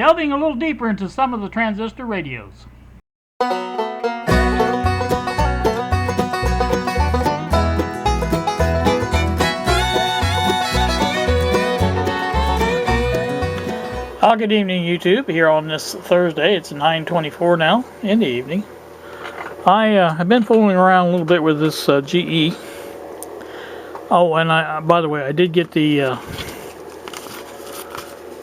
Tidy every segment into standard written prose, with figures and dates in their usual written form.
delving a little deeper into some of the transistor radios. Good evening, YouTube. Here on this Thursday, it's 9:24 now in the evening. I have been fooling around a little bit with this GE. Oh, and by the way, I did get the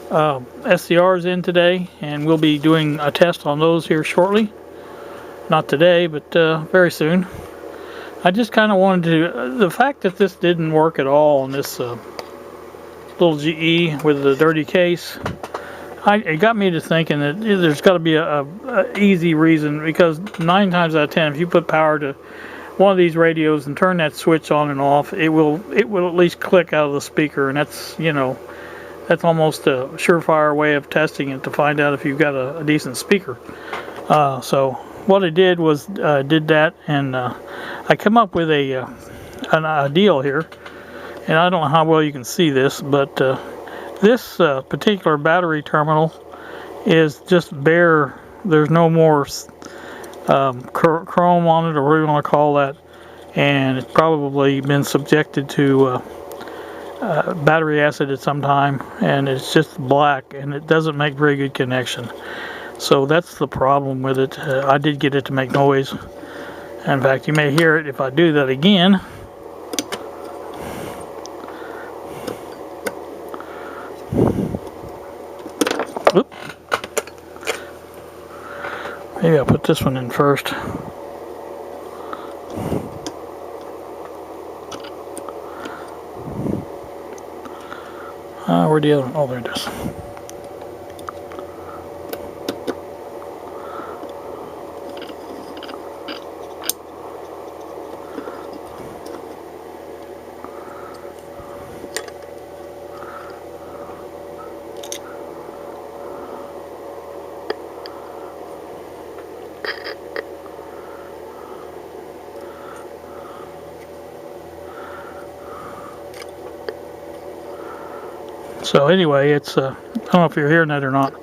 SCRs in today, and we'll be doing a test on those here shortly. Not today, but very soon. I just kind of wanted to, the fact that this didn't work at all on this little GE with the dirty case, it got me to thinking that there's got to be a easy reason, because 9 times out of 10, if you put power to one of these radios and turn that switch on and off, it will at least click out of the speaker, and that's, you know, that's almost a surefire way of testing it to find out if you've got a decent speaker. So what I did was did that, and I come up with a deal here, and I don't know how well you can see this, but this particular battery terminal is just bare. There's no more chrome on it, or whatever you want to call that, and it's probably been subjected to battery acid at some time, and it's just black, and it doesn't make very good connection. So that's the problem with it. I did get it to make noise. In fact, you may hear it if I do that again. Oop. Maybe I'll put this one in first. Where'd the other one? Oh, there it is. So anyway, it's I don't know if you're hearing that or not.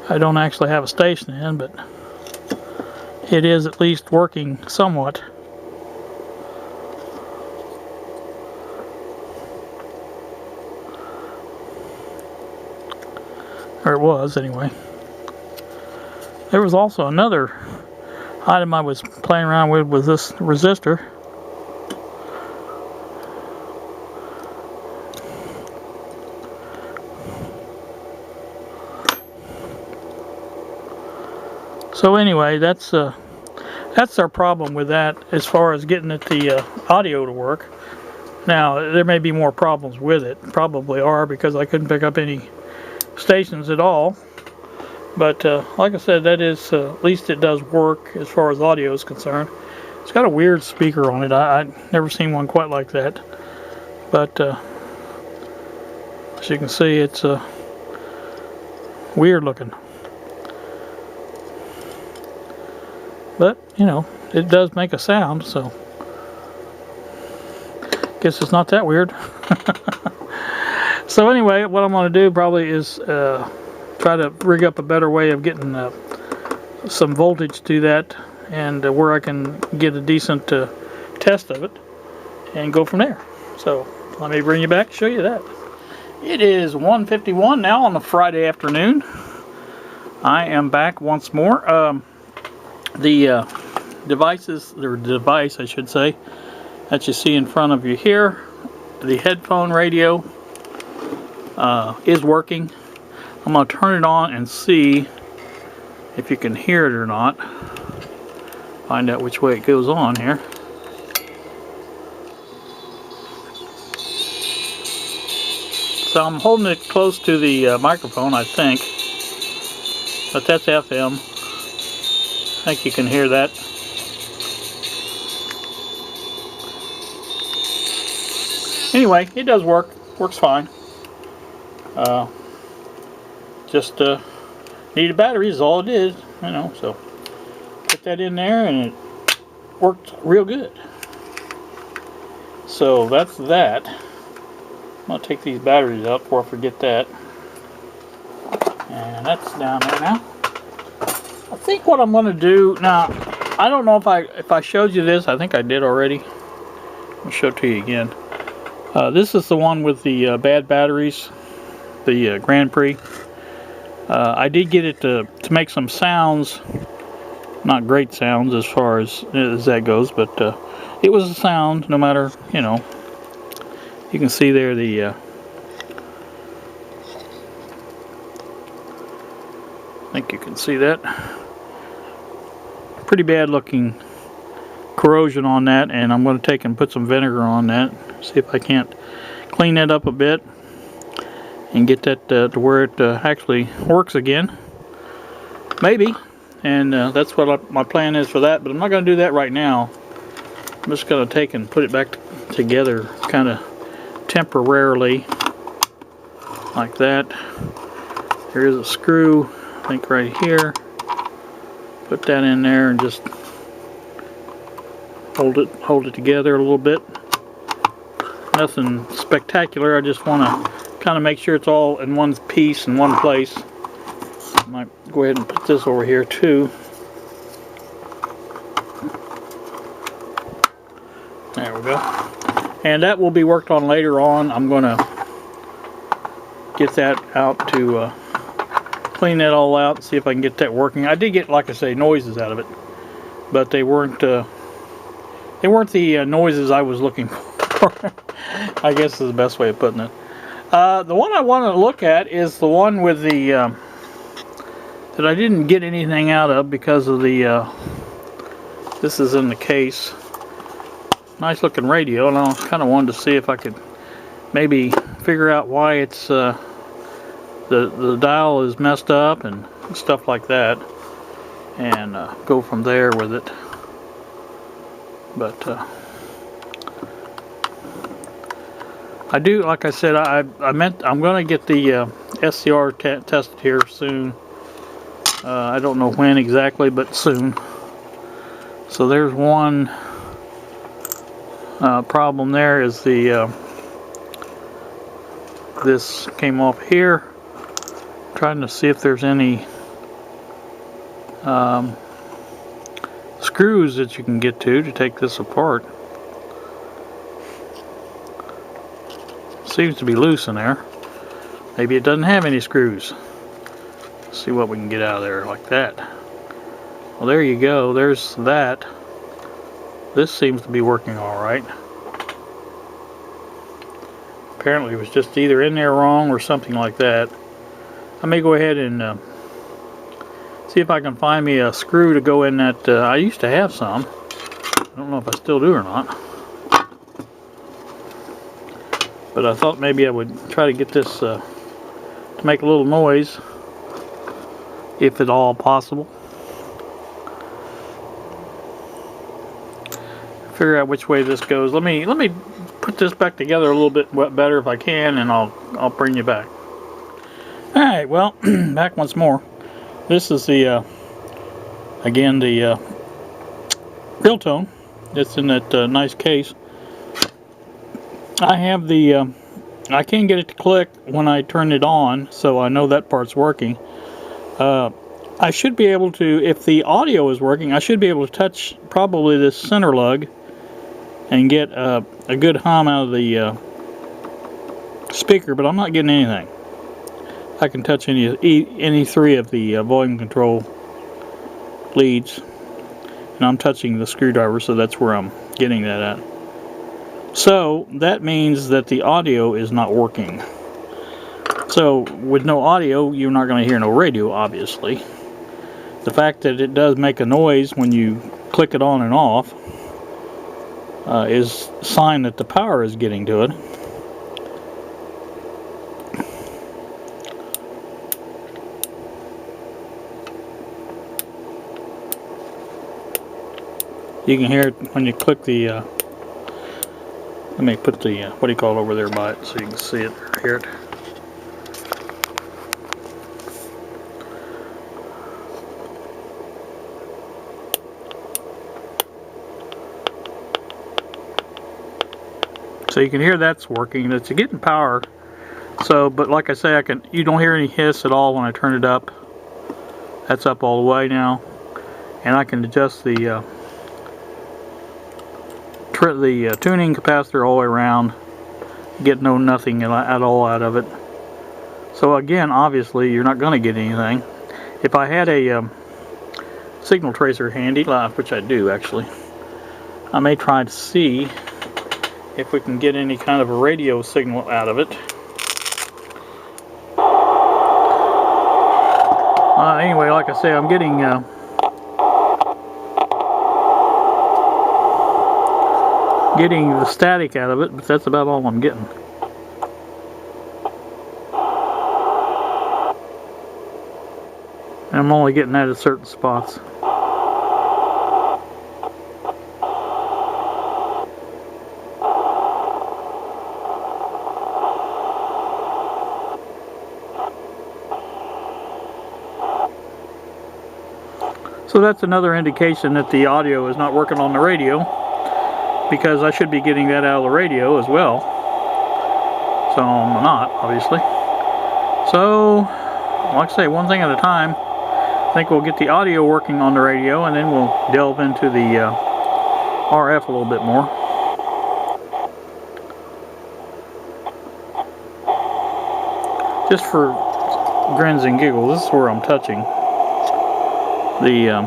I don't actually have a station in, but it is at least working somewhat. Or it was, anyway. There was also another item I was playing around with this resistor. So anyway, that's our problem with that as far as getting the audio to work. Now, there may be more problems with it. Probably are, because I couldn't pick up any stations at all. But like I said, that is, at least it does work as far as audio is concerned. It's got a weird speaker on it. I've never seen one quite like that. But as you can see, it's weird looking. But, you know, it does make a sound, so guess it's not that weird. So anyway, what I'm going to do probably is try to rig up a better way of getting some voltage to that, and where I can get a decent test of it and go from there. So let me bring you back, show you that. It is 1:51 now on a Friday afternoon. I am back once more. The device I should say, that you see in front of you here, the headphone radio is working. I'm going to turn it on and see if you can hear it or not. Find out which way it goes on here. So I'm holding it close to the microphone, I think, but that's FM. I think you can hear that. Anyway, it does work. Works fine. Just need a battery is all it is, you know. So put that in there, and it worked real good. So that's that. I'm going to take these batteries out before I forget that. And that's down there now. I think what I'm going to do now, I don't know if I showed you this. I think I did already. I'll show it to you again. This is the one with the bad batteries, the Grand Prix. I did get it to make some sounds, not great sounds as far as that goes, but it was a sound no matter, you know. You can see there the I think you can see that. Pretty bad looking corrosion on that, and I'm going to take and put some vinegar on that, see if I can't clean that up a bit and get that to where it actually works again. Maybe. And that's what my plan is for that, but I'm not going to do that right now. I'm just going to take and put it back together kind of temporarily like that. Here's a screw, I think right here. Put that in there and just hold it together a little bit. Nothing spectacular. I just want to kind of make sure it's all in one piece in one place. I might go ahead and put this over here too. There we go. And that will be worked on later on. I'm going to get that out to clean that all out, see if I can get that working. I did get, like I say, noises out of it, but they weren't the noises I was looking for. I guess is the best way of putting it. The one I want to look at is the one with the that I didn't get anything out of because of the this is in the case. Nice looking radio, and I kind of wanted to see if I could maybe figure out why it's the dial is messed up and stuff like that, and go from there with it. But I do, like I said, I'm going to get the SCR tested here soon. I don't know when exactly, but soon. So there's one problem there is the this came off here. Trying to see if there's any screws that you can get to take this apart. Seems to be loose in there. Maybe it doesn't have any screws. Let's see what we can get out of there like that. Well, there you go. There's that. This seems to be working all right. Apparently it was just either in there wrong or something like that. I may go ahead and see if I can find me a screw to go in that. I used to have some. I don't know if I still do or not. But I thought maybe I would try to get this to make a little noise, if at all possible. Figure out which way this goes. Let me put this back together a little bit better if I can, and I'll bring you back. All right, well, back once more. This is the again the real tone. It's in that nice case. I have the I can't get it to click when I turn it on, so I know that part's working. I should be able to, if the audio is working, I should be able to touch probably this center lug and get a good hum out of the speaker, but I'm not getting anything. I can touch any three of the volume control leads, and I'm touching the screwdriver, so that's where I'm getting that at. So that means that the audio is not working. So with no audio, you're not going to hear no radio, obviously. The fact that it does make a noise when you click it on and off is a sign that the power is getting to it. You can hear it when you click the let me put the what do you call it over there by it so you can see it or hear it. So you can hear that's working. It's getting power. So, but like I say, you don't hear any hiss at all when I turn it up. That's up all the way now, and I can adjust the tuning capacitor all the way around. Get nothing at all out of it. So again, obviously, you're not going to get anything. If I had a signal tracer handy, which I do actually, I may try to see if we can get any kind of a radio signal out of it. Anyway, like I say, I'm getting the static out of it, but that's about all I'm getting. And I'm only getting that at certain spots. So that's another indication that the audio is not working on the radio, because I should be getting that out of the radio as well. So I'm not, obviously. So, like I say, one thing at a time. I think we'll get the audio working on the radio, and then we'll delve into the RF a little bit more. Just for grins and giggles, this is where I'm touching the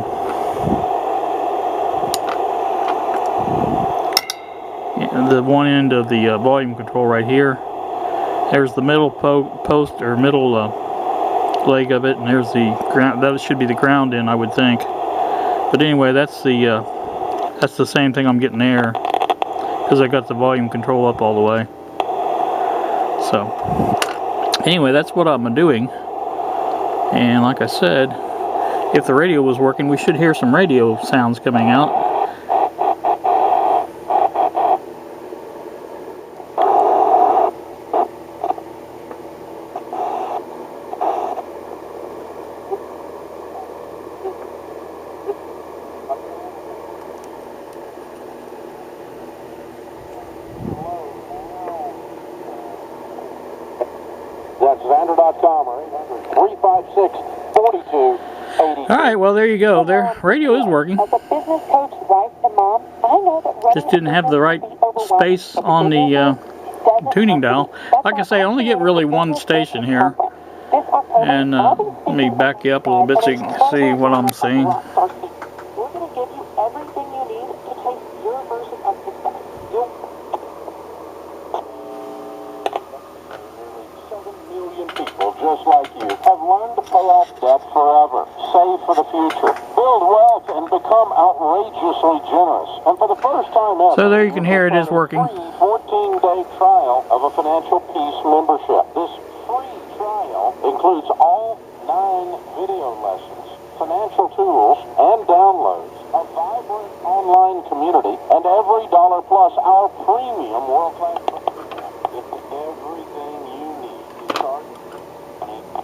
one end of the volume control right here. There's the middle post or middle leg of it, and there's the ground. That should be the ground end, I would think. But anyway, that's the same thing I'm getting there, because I got the volume control up all the way. So anyway, that's what I'm doing. And like I said, if the radio was working, we should hear some radio sounds coming out. That's Xander.com or 800-356-4280. Alright, well there you go. Their radio is working. Just didn't have the right space on the tuning dial. Like I say, I only get really one station here. And let me back you up a little bit so you can see what I'm seeing. We're going to give you everything you need to take your version of success. 7 million people just like you have learned to pay off debt forever, save for the future, build wealth, and become outrageously generous. And for the first time ever, so there you can hear it is working. Free 14-day trial of a Financial Peace membership. This free trial includes all 9 video lessons, financial tools, and downloads, a vibrant online community, and every $1 plus our premium world-class program. It's everything you need to start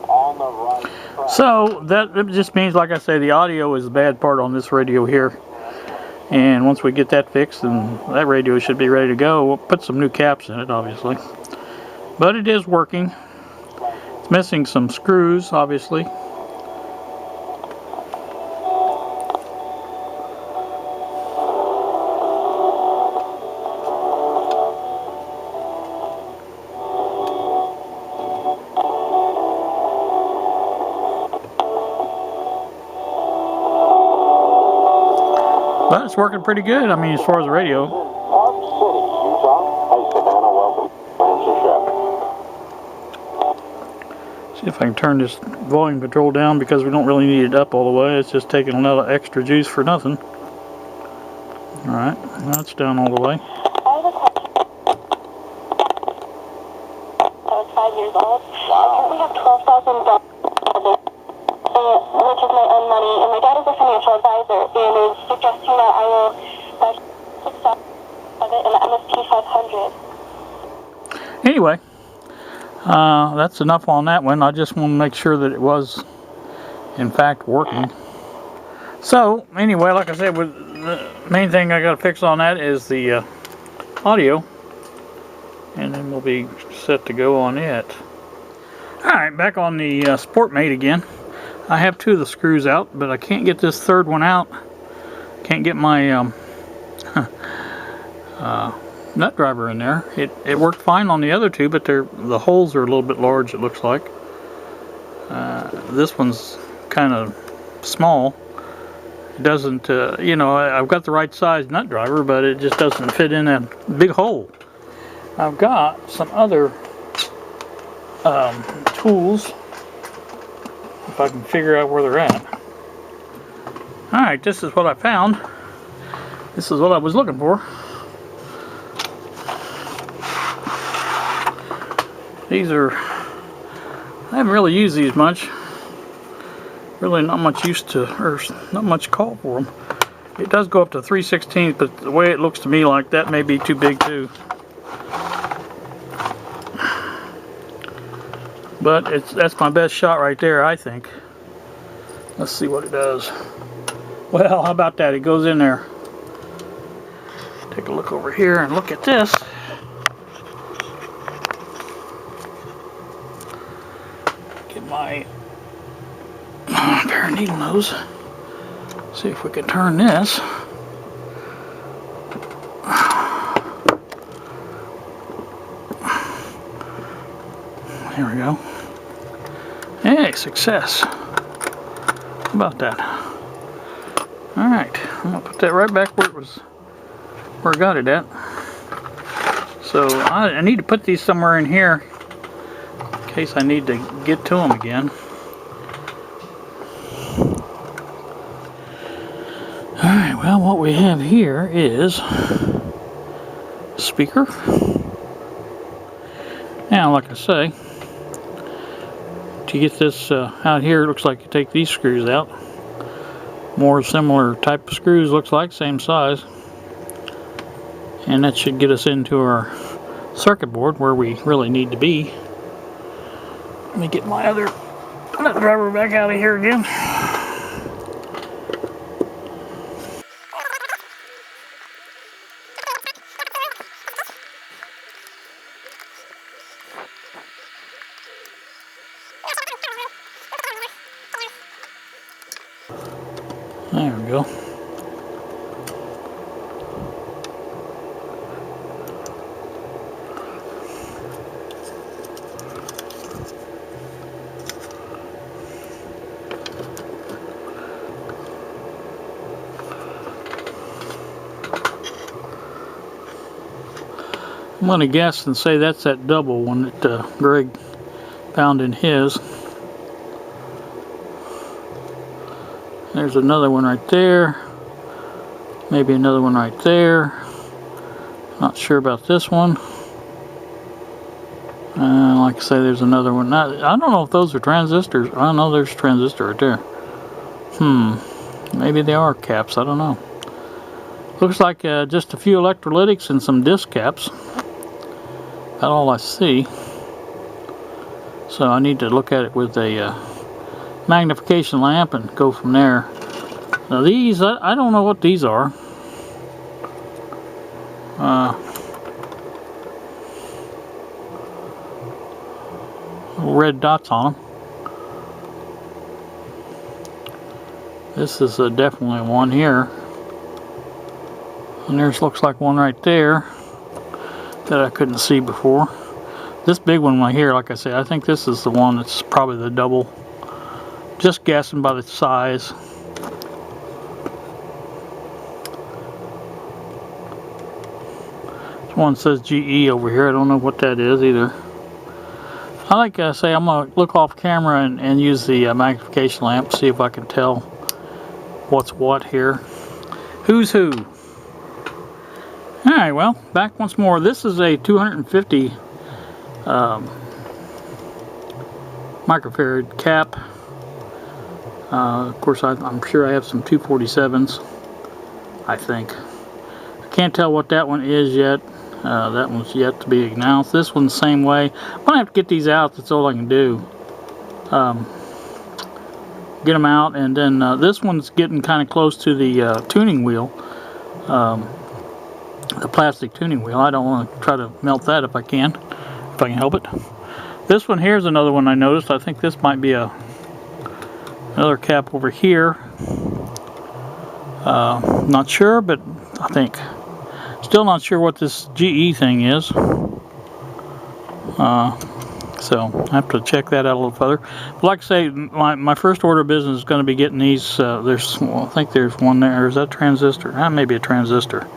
on the right track. So that just means, like I say, the audio is the bad part on this radio here. And once we get that fixed, then that radio should be ready to go. We'll put some new caps in it, obviously. But it is working. It's missing some screws, obviously. But it's working pretty good, I mean, as far as the radio. Park City, Utah. Hey, Savannah, welcome. See if I can turn this volume control down, because we don't really need it up all the way. It's just taking another extra juice for nothing. Alright, that's down all the way. I was 5 years old. I currently have $12,000, which is my own money, and my dad is a financial advisor and is suggesting that I will buy success of it in the MSP 500. Anyway, that's enough on that one. I just want to make sure that it was, in fact, working. So, anyway, like I said, the main thing I got to fix on that is the audio. and then we'll be set to go on it. Alright, back on the Sport Mate again. I have 2 of the screws out, but I can't get this third one out. Can't get my nut driver in there. It worked fine on the other 2, but the holes are a little bit large, it looks like. This one's kind of small. It doesn't, you know, I've got the right size nut driver, but it just doesn't fit in that big hole. I've got some other tools, if I can figure out where they're at. Alright, this is what I found. This is what I was looking for. These are, I haven't really used these much. Really not much use to, or not much call for them. It does go up to 3/16, but the way it looks to me like that may be too big too. But that's my best shot right there, I think. Let's see what it does. Well, how about that? It goes in there. Take a look over here and look at this. Get my pair of needle nose. See if we can turn this. There we go. Hey, success. How about that? Alright, I'm going to put that right back where it was, where I got it at. So I need to put these somewhere in here in case I need to get to them again. Alright, well, what we have here is a speaker. Now, like I say, to get this out here, it looks like you take these screws out. More similar type of screws, looks like, same size. And that should get us into our circuit board where we really need to be. Let me get my other nut driver back out of here again. There we go. I'm going to guess and say that's that double one that Greg found in his. There's another one right there. Maybe another one right there. Not sure about this one. Like I say, there's another one. I don't know if those are transistors. I know there's a transistor right there. Maybe they are caps. I don't know. Looks like just a few electrolytics and some disc caps. That's all I see. So I need to look at it with a magnification lamp and go from there. Now these, I don't know what these are. Red dots on them. This is definitely one here. And there's looks like one right there that I couldn't see before. This big one right here, like I said, I think this is the one that's probably the double. Just guessing by the size. This one says GE over here. I don't know what that is either. I like I say, I'm going to look off camera and use the magnification lamp, see if I can tell what's what here. Who's who? Alright, well, back once more. This is a 250 microfarad cap. Of course, I'm sure I have some 247s, I think. I can't tell what that one is yet. That one's yet to be announced. This one's the same way. I'm going to have to get these out. That's all I can do. Get them out, and then this one's getting kind of close to the tuning wheel. the plastic tuning wheel. I don't want to try to melt that if I can help it. This one here is another one I noticed. I think this might be another cap over here. Not sure, but I think. Still not sure what this GE thing is. So I have to check that out a little further. But like I say, my first order of business is going to be getting these. I think there's one there. Is that transistor? Maybe a transistor.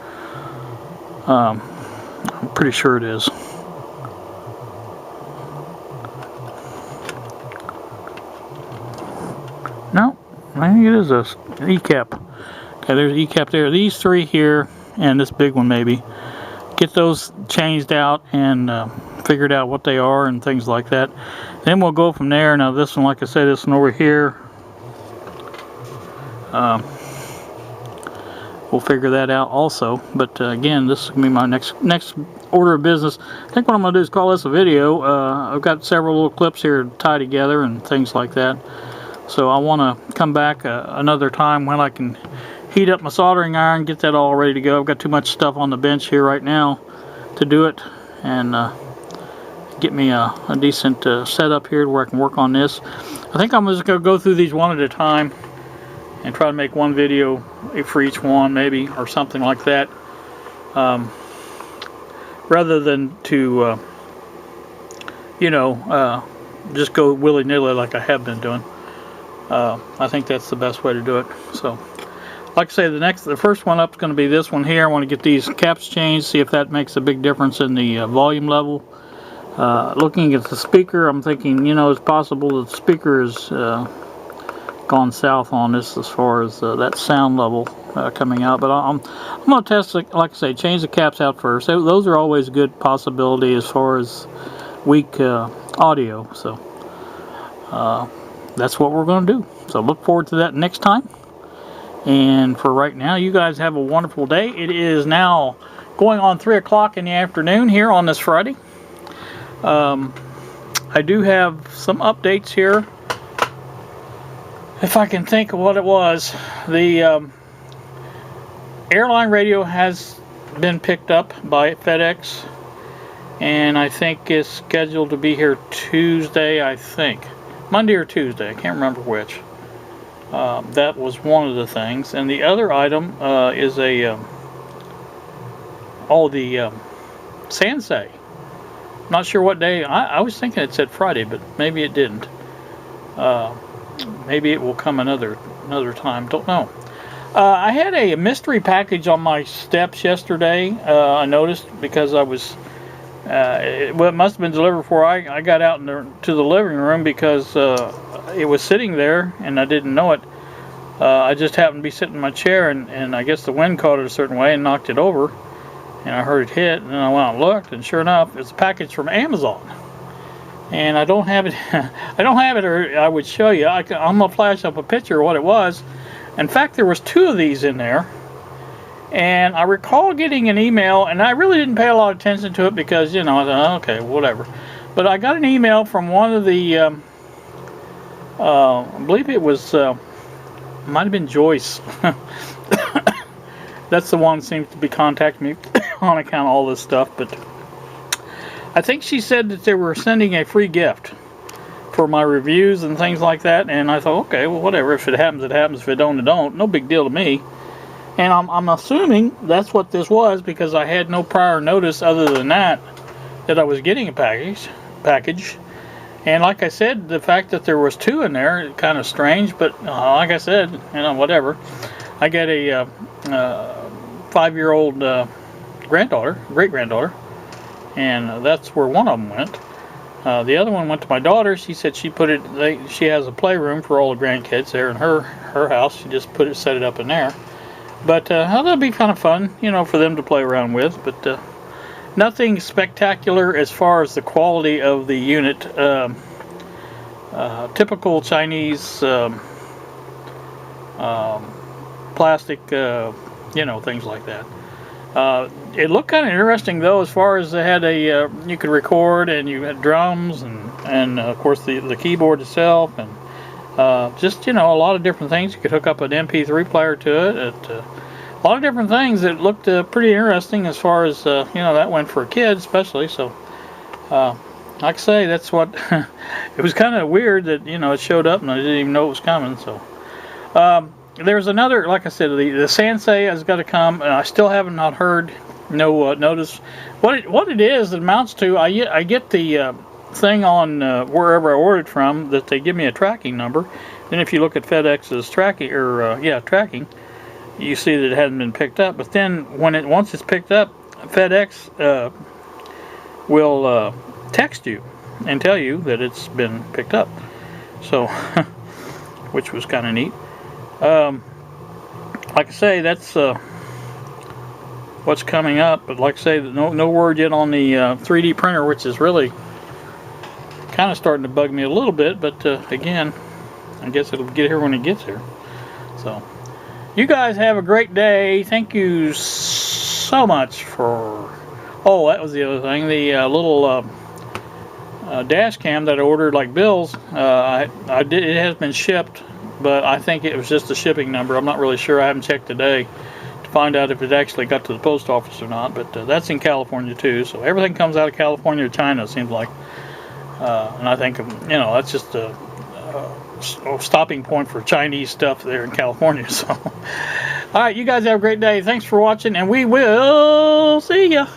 I'm pretty sure it is. No, I think it is a E-cap. Okay, there's an E-cap there. These three here, and this big one maybe. Get those changed out and figured out what they are and things like that. Then we'll go from there. Now this one, like I said, this one over here, we'll figure that out also. But again, this is gonna be my next order of business. I think what I'm gonna do is call this a video. I've got several little clips here to tie together and things like that. So I want to come back another time when I can heat up my soldering iron, get that all ready to go. I've got too much stuff on the bench here right now to do it, and get me a decent setup here where I can work on this. I think I'm just going to go through these one at a time and try to make one video for each one maybe, or something like that, rather than to just go willy-nilly like I have been doing. I think that's the best way to do it. So like I say, the first one up is going to be this one here. I want to get these caps changed, see if that makes a big difference in the volume level. Looking at the speaker, I'm thinking, it's possible that the speaker has gone south on this as far as that sound level coming out. But I'm going to test it, like I say, change the caps out first. Those are always a good possibility as far as weak audio. So that's what we're going to do. So look forward to that next time. And for right now, you guys have a wonderful day. It is now going on 3 o'clock in the afternoon here on this Friday. I do have some updates here. If I can think of what it was. The airline radio has been picked up by FedEx. And I think it's scheduled to be here Tuesday, I think. Monday or Tuesday, I can't remember which. That was one of the things. And the other item is the Sansei. Not sure what day. I was thinking it said Friday, but maybe it didn't. Maybe it will come another time. Don't know. I had a mystery package on my steps yesterday. I noticed because I was. It must have been delivered before I got out to the living room, because it was sitting there and I didn't know it. I just happened to be sitting in my chair, and I guess the wind caught it a certain way and knocked it over, and I heard it hit, and then I went out and looked, and sure enough, it's a package from Amazon. And I don't have it. I don't have it, or I would show you. I'm gonna flash up a picture of what it was. In fact, there was 2 of these in there. And I recall getting an email, and I really didn't pay a lot of attention to it because, I thought, okay, whatever. But I got an email from one of the, I believe it was, might have been Joyce. That's the one that seems to be contacting me on account of all this stuff. But I think she said that they were sending a free gift for my reviews and things like that. And I thought, okay, well, whatever. If it happens, it happens. If it don't, it don't. No big deal to me. And I'm assuming that's what this was, because I had no prior notice other than that I was getting a package. And like I said, the fact that there was 2 in there, kind of strange. But like I said, whatever. I got a 5-year-old great-granddaughter, and that's where one of them went. The other one went to my daughter. She said she put it. She has a playroom for all the grandkids there in her house. She just set it up in there. But that'll be kind of fun, for them to play around with. But nothing spectacular as far as the quality of the unit. Typical Chinese plastic, things like that. It looked kind of interesting though, as far as they had you could record, and you had drums, and of course the keyboard itself, and just a lot of different things. You could hook up an MP3 player to it. a lot of different things that looked pretty interesting as far as, you know, that went for a kid especially. So, like I say, that's what, it was kind of weird that, you know, it showed up and I didn't even know it was coming. So, there's another, like I said, the Sansei has got to come, and I still haven't not heard, no notice. What it is, it amounts to, I get the thing on wherever I ordered from, that they give me a tracking number. Then if you look at FedEx's tracking, tracking, you see that it hasn't been picked up. But then once it's picked up, FedEx will text you and tell you that it's been picked up. So, which was kind of neat. Like I say, that's what's coming up. But like I say, no word yet on the 3D printer, which is really kind of starting to bug me a little bit. But again, I guess it'll get here when it gets here. So, you guys have a great day. Thank you so much for... Oh, that was the other thing. The little dash cam that I ordered like Bill's, I did. It has been shipped, but I think it was just a shipping number. I'm not really sure. I haven't checked today to find out if it actually got to the post office or not. But that's in California too. So everything comes out of California or China, it seems like. And I think, you know, that's just a stopping point for Chinese stuff there in California. So, all right, you guys have a great day. Thanks for watching, and we will see ya.